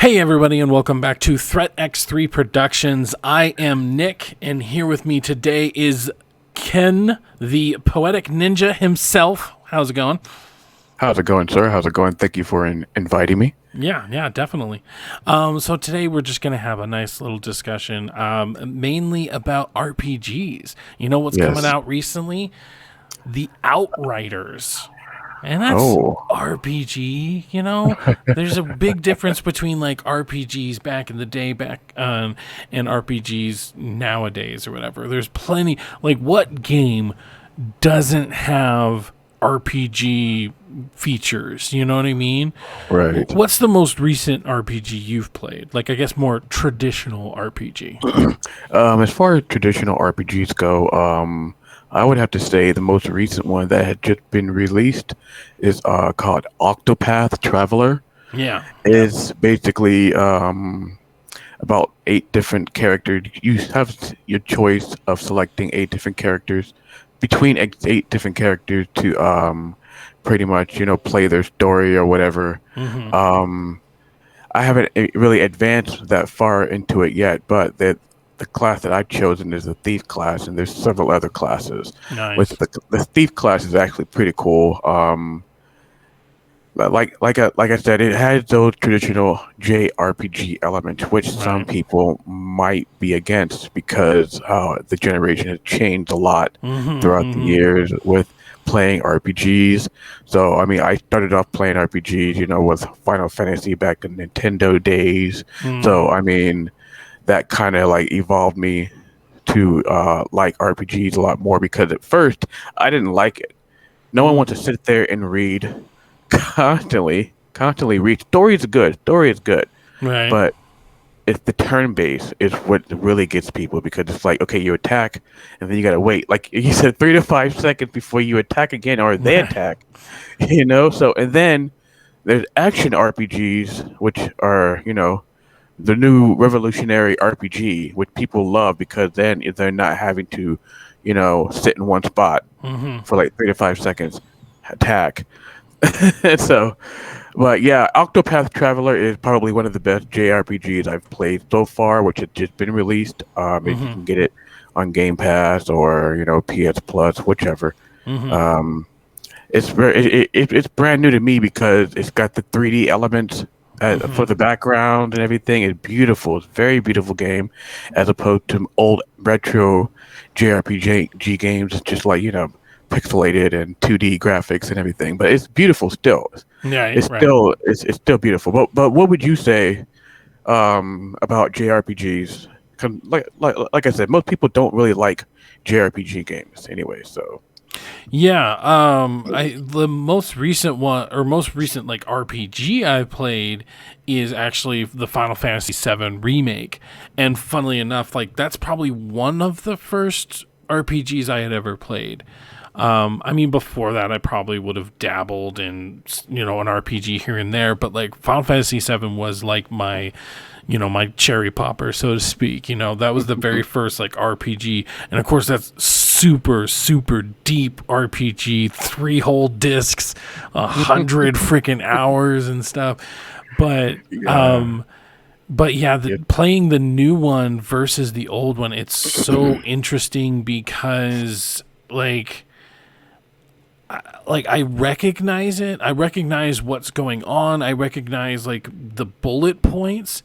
Hey, everybody, and welcome back to Threat X3 Productions. I am Nick, and here with me today is Ken, the poetic ninja himself. How's it going? How's it going, sir? How's it going? Thank you for inviting me. Yeah, definitely. So today we're just going to have a nice little discussion, mainly about RPGs. You know what's coming Yes. out recently? The Outriders. And that's Oh, RPG, you know? There's a big difference between like RPGs back in the day and RPGs nowadays or whatever. There's plenty like what game doesn't have RPG features, you know what I mean? right. What's the most recent RPG you've played? Like I guess more traditional RPG. As far as traditional RPGs go, I would have to say the most recent one that had just been released is called Octopath Traveler. Yeah. It's basically about eight different characters. You have your choice of selecting eight different characters between eight different characters to pretty much play their story or whatever. Mhm. I haven't really advanced that far into it yet, but the class that I've chosen is the thief class, and there's several other classes. With Nice. the thief class is actually pretty cool. Like I said, it has those traditional JRPG elements, which some Right. people might be against because the generation has changed a lot Mhm. throughout the Mhm. years with playing RPGs. So I mean, I started off playing RPGs, with Final Fantasy back in Nintendo days. So Mhm. I mean, that kind of like evolved me to like RPGs a lot more because at first I didn't like it. No one wants to sit there and read constantly read. Story is good, Right. but it's the turn base is what really gets people because it's like, okay, you attack and then you gotta wait. Like you said, 3 to 5 seconds before you attack again or they Right. attack. So and then there's action RPGs, which are, the new revolutionary RPG, which people love because then if they're not having to, sit in one spot Mhm. for like 3 to 5 seconds, attack. So, but yeah, Octopath Traveler is probably one of the best JRPGs I've played so far, which has just been released. If you Mhm. can get it on Game Pass or PS Plus, whichever. Mhm. Um, it's brand new to me because it's got the 3D elements for Mhm. the background and everything. It's beautiful. It's a very beautiful game, as opposed to old retro JRPG games. It's just like pixelated and 2D graphics and everything. But it's beautiful still. Right. It's Right. still it's still beautiful. But what would you say about JRPGs? Like I said, most people don't really like JRPG games anyway. So Yeah. I the most recent one or most recent like RPG I played is actually the Final Fantasy VII remake, and funnily enough, like that's probably one of the first RPGs I had ever played. I mean, before that, I probably would have dabbled in, an RPG here and there, but like Final Fantasy VII was like my cherry popper, so to speak. That was the very first like RPG, and of course that's super deep RPG, three whole discs, 100 freaking hours and stuff. But yeah. but yeah, Yeah. playing the new one versus the old one, it's so interesting because like I recognize it. I recognize what's going on. I recognize like the bullet points,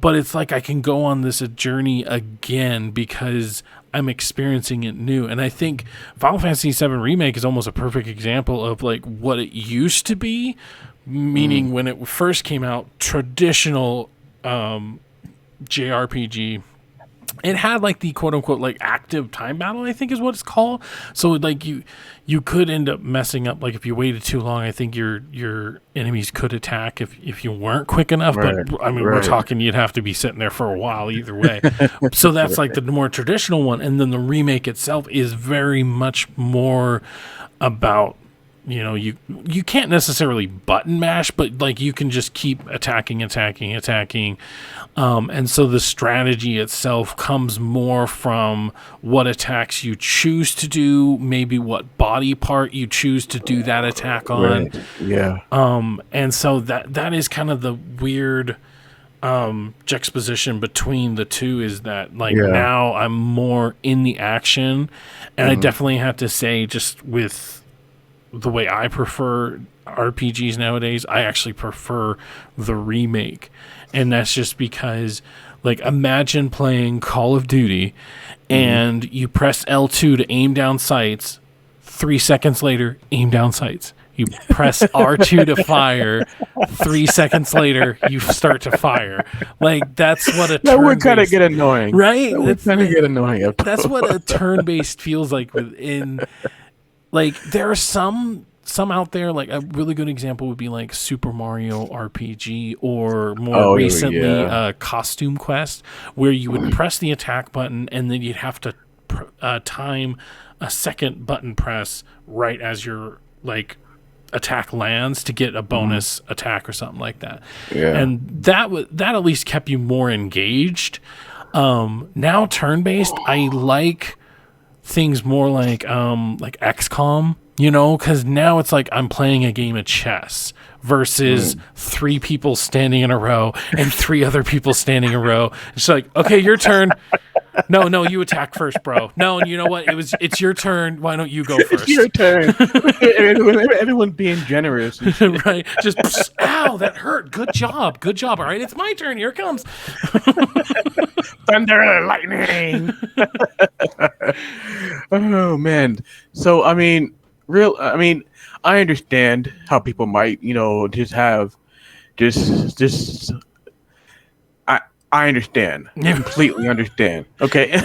but it's like I can go on this journey again because I'm experiencing it new. And I think Final Fantasy VII Remake is almost a perfect example of like what it used to be, Mm, meaning when it first came out, traditional JRPG, it had like the quote unquote like active time battle, I think is what it's called. So like you could end up messing up, like if you waited too long. I think your enemies could attack if you weren't quick enough, but right. I mean we're Right. talking you'd have to be sitting there for a while either way. So that's like the more traditional one, and then the remake itself is very much more about, you can't necessarily button mash, but like you can just keep attacking. And so the strategy itself comes more from what attacks you choose to do, maybe what body part you choose to do that attack on. Right. Yeah. And so that is kind of the weird juxtaposition between the two is that like Yeah. now I'm more in the action, and I Mhm. definitely have to say, just with the way I prefer RPGs nowadays, I actually prefer the remake. And that's just because, like, imagine playing Call of Duty and you press L2 to aim down sights. 3 seconds later, aim down sights. You press R2 to fire. 3 seconds later, you start to fire. Like, that's what a That would kind of turn-based, get annoying. right? That would kind of get annoying. That's what a turn-based feels like within. Like, there are some out there. Like, a really good example would be like Super Mario RPG, or more Oh, recently yeah. Costume Quest, where you would press the attack button and then you'd have to time a second button press right as your like attack lands to get a bonus attack or something like that. Yeah. And that at least kept you more engaged. Now turn-based, I like things more like XCOM, you know, because now it's like I'm playing a game of chess versus 3 people standing in a row and 3 other people standing in a row. It's like, okay, your turn. No, you attack first, bro. No, and you know what? It's your turn. Why don't you go first? It's your turn. Everyone's being generous. Right? Just ow, that hurt. Good job. All right, it's my turn. Here it comes. Thunder, lightning. Oh man. So I mean, I understand how people might, just have just I understand. I completely understand. Okay.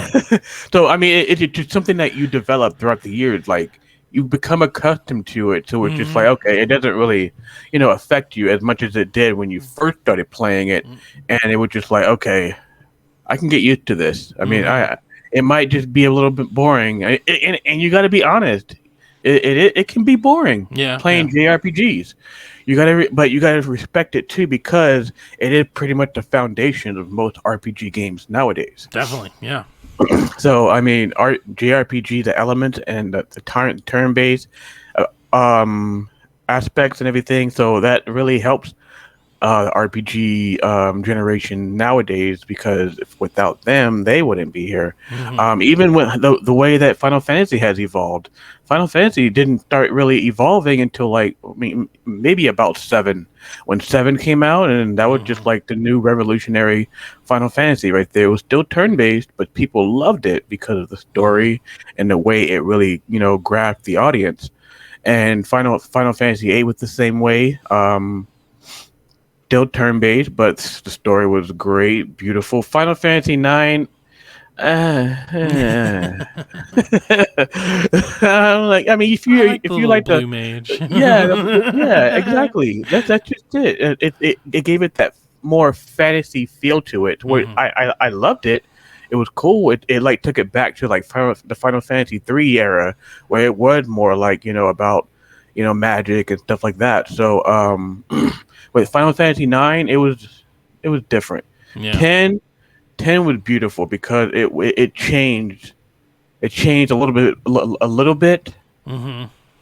So I mean, it's just something that you develop throughout the years. Like, you become accustomed to it, so it's just like, okay, it doesn't really, affect you as much as it did when you first started playing it, and it was just like, okay, I can get used to this. I mean, it might just be a little bit boring, and you got to be honest. It can be boring. Yeah, playing JRPGs. But you gotta respect it too, because it is pretty much the foundation of most RPG games nowadays. Definitely. Yeah. So I mean, JRPG, the elements and the turn-based aspects and everything. So that really helps RPG generation nowadays, because without them, they wouldn't be here. Even with the way that Final Fantasy has evolved, Final Fantasy didn't start really evolving until like, maybe about 7, when 7 came out, and that was just like the new revolutionary Final Fantasy right there. It was still turn-based, but people loved it because of the story and the way it really, grabbed the audience. And Final Fantasy VIII was the same way. Still turn-based, but the story was great, beautiful. Final Fantasy IX, I'm like, I mean, if you like Blue the Mage, yeah, exactly. That's just it. It gave it that more fantasy feel to it. Where I loved it. It was cool. It like took it back to like the Final Fantasy III era, where it was more like, about magic and stuff like that. So with Final Fantasy IX, it was different. yeah. 10 was beautiful because it changed. It changed a little bit.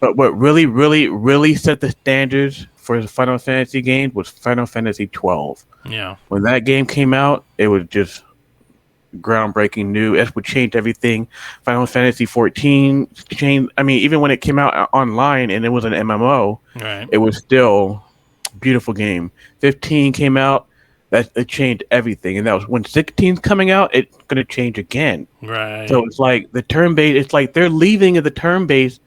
But what really set the standards for the Final Fantasy games was Final Fantasy 12. Yeah. When that game came out, it was just groundbreaking, new. It would change everything. Final Fantasy 14 changed. I mean, even when it came out online and it was an MMO, Right. it was still a beautiful game. 15 came out. That it changed everything, and that was when 16's coming out. It's gonna change again. Right. So it's like the turn base. It's like they're leaving the turn base,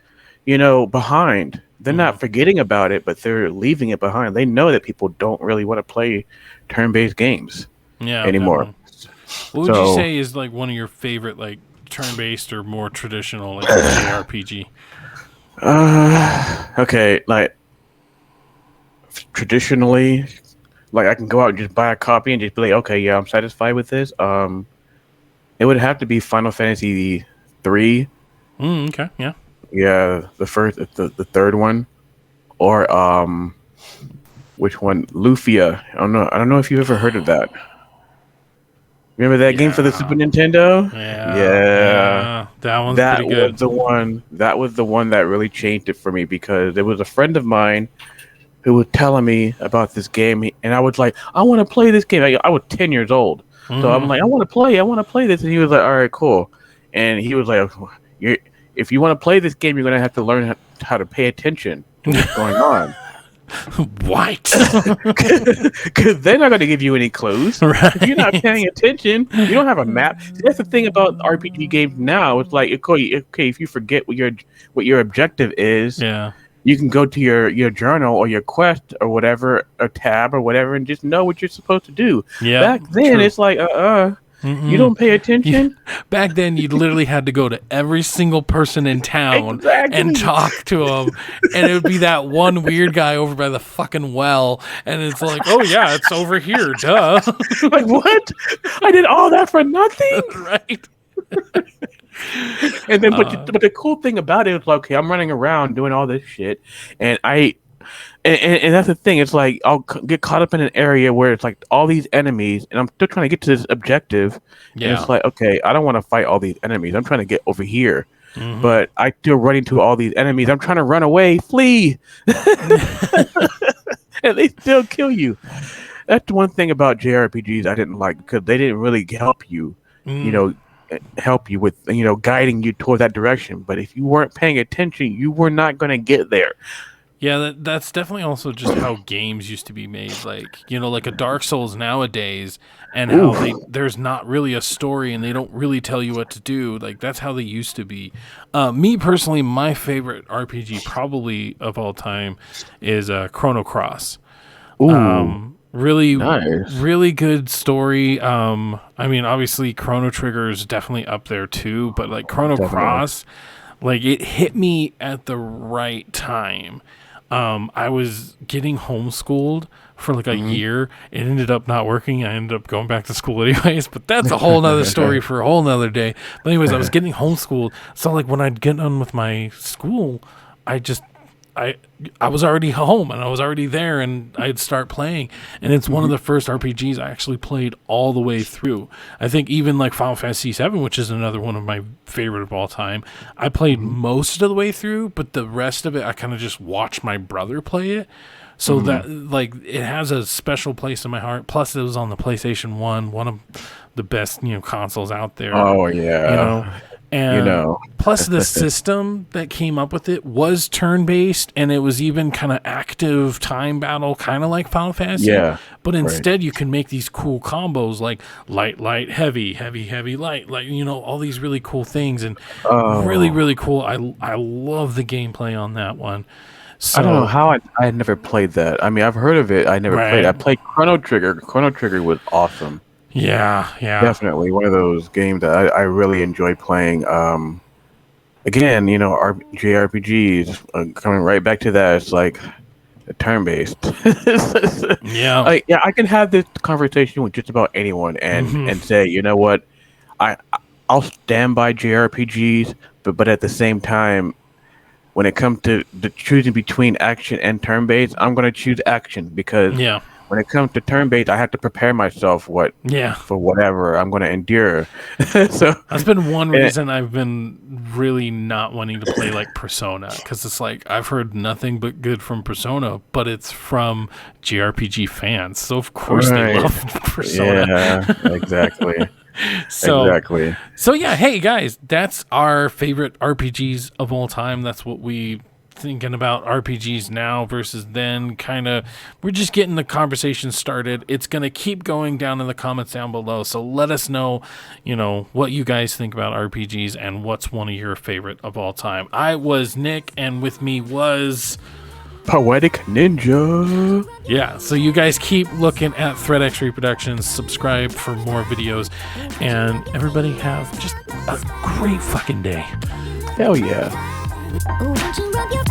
behind. They're not forgetting about it, but they're leaving it behind. They know that people don't really want to play turn-based games anymore. Definitely. What would you say is like one of your favorite like turn-based or more traditional like JRPG? Okay, like traditionally. Like, I can go out and just buy a copy and just be like, okay, yeah, I'm satisfied with this. It would have to be Final Fantasy 3. Okay, yeah. Yeah, the third one, or which one? Lufia. I don't know if you've ever heard of that. Remember that game for the Super Nintendo? Yeah. That one's pretty good. That was the one that really changed it for me, because there was a friend of mine who was telling me about this game, and I was like, I want to play this game. I was 10 years old, so I'm like, I want to play this, and he was like, all right, cool, and he was like, if you want to play this game, you're gonna have to learn how to pay attention to what's going on. What? Because they're not going to give you any clues. Right. If you're not paying attention, you don't have a map. See, that's the thing about RPG games now. It's like, okay, if you forget what your objective is, Yeah. you can go to your journal or your quest or whatever, or tab or whatever, and just know what you're supposed to do. Yeah. Back then, true. it's like, you don't pay attention. Back then, you literally had to go to every single person in town and talk to them, and it would be that one weird guy over by the fucking well, and it's like, oh yeah, it's over here, duh. Like, what? I did all that for nothing? Right. And then, but the cool thing about it was like, okay, I'm running around doing all this shit, and and that's the thing. It's like I'll get caught up in an area where it's like all these enemies, and I'm still trying to get to this objective. Yeah. And it's like, okay, I don't want to fight all these enemies. I'm trying to get over here, but I still run into all these enemies. I'm trying to run away, flee, and they still kill you. That's the one thing about JRPGs I didn't like, because they didn't really help you. Help you with guiding you toward that direction. But if you weren't paying attention, you were not going to get there. Yeah, that's definitely also just how games used to be made. Like, like a Dark Souls nowadays, and how there's not really a story and they don't really tell you what to do. Like, that's how they used to be. Me personally, my favorite RPG probably of all time is Chrono Cross. Really, nice. Really good story. I mean, obviously, Chrono Trigger is definitely up there too, but like Chrono Cross, like it hit me at the right time. I was getting homeschooled for like a year. It ended up not working. I ended up going back to school anyways, but that's a whole nother story for a whole nother day. But anyways, I was getting homeschooled. So like when I'd get done with my school, I was already home and I was already there, and I'd start playing. And it's one of the first RPGs I actually played all the way through. I think even like Final Fantasy VII, which is another one of my favorite of all time, I played most of the way through, but the rest of it, I kind of just watched my brother play it. So that like it has a special place in my heart. Plus, it was on the PlayStation 1, one of the best consoles out there. Oh yeah, And plus the system that came up with it was turn-based, and it was even kind of active time battle, kind of like Final Fantasy. Yeah. But instead you can make these cool combos like light, light, heavy, heavy, heavy, light, like, all these really cool things, and really, really cool. I love the gameplay on that one. So, I don't know how I had never played that. I mean, I've heard of it. I never played. I played Chrono Trigger. Chrono Trigger was awesome. Yeah. Definitely one of those games that I really enjoy playing. Again, JRPGs, coming right back to that, it's like turn-based. Yeah. I can have this conversation with just about anyone and say, you know what, I'll stand by JRPGs, but at the same time, when it comes to the choosing between action and turn-based, I'm going to choose action, because when it comes to turn-based, I have to prepare myself for whatever I'm going to endure. So that's been one reason I've been really not wanting to play like Persona, because it's like I've heard nothing but good from Persona, but it's from JRPG fans, so of course they love Persona. Yeah, exactly. So yeah, hey guys, that's our favorite RPGs of all time. That's what we thinking about RPGs now versus then. Kind of, we're just getting the conversation started. It's going to keep going down in the comments down below, so let us know what you guys think about RPGs and what's one of your favorite of all time. I was Nick, and with me was Poetic Ninja. Yeah, so you guys keep looking at ThreadX Reproductions, subscribe for more videos, and everybody have just a great fucking day. Hell yeah. Won't you rub your